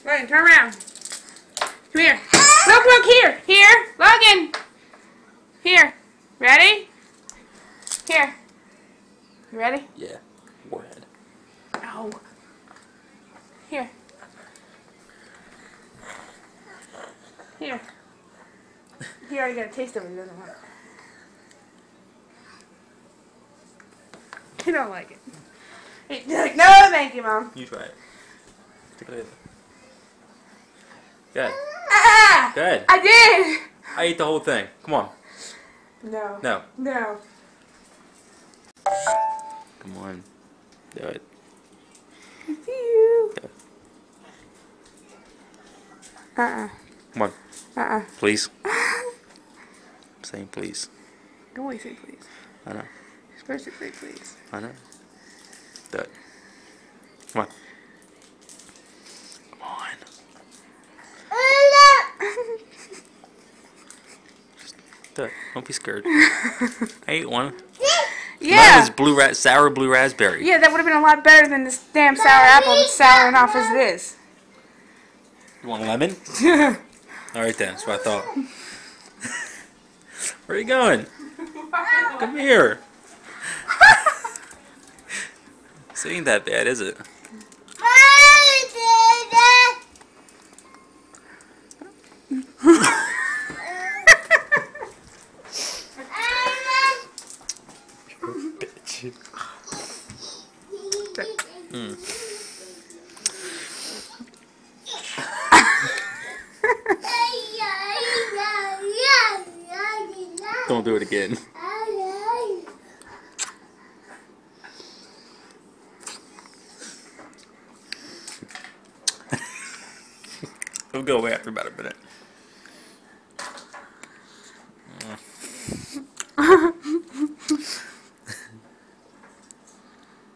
Logan, turn around. Come here. Look, here. Here. Logan. Here. Ready? Here. You ready? Yeah. Warhead. Ow. Here. Here. He already got a taste of it. He doesn't want it. He don't like it. He's like, no, thank you, Mom. You try it. Take a look at it. Good. Ah! Good. I did. I ate the whole thing. Come on. No. No. No. Come on. Do it. I see you. Go. Come on. Please. I'm saying please. Don't always say please. I know. You're supposed to say please. I know. Do it. Come on. Come on. Just do it. Don't be scared. I ate one. Yeah. Mine was sour blue raspberry. Yeah, that would have been a lot better than this damn sour apple that's sour enough as it is. You want lemon? Alright then, that's what I thought. Where are you going? Come here. This ain't that bad, is it? Bitch. Don't do it again. It'll go away after about a minute.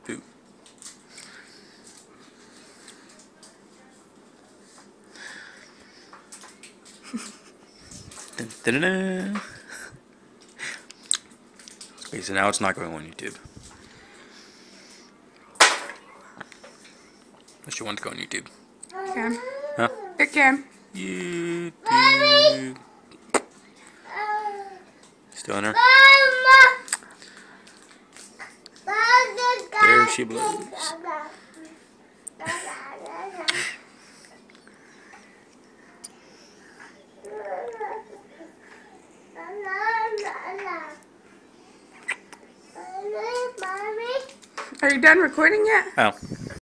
Poop. Dun, dun, dun, dun. Okay, so now it's not going on YouTube. Unless you want to go on YouTube. It can. Huh? It can. YouTube. Still in her? There she blows. Are you done recording yet? Oh.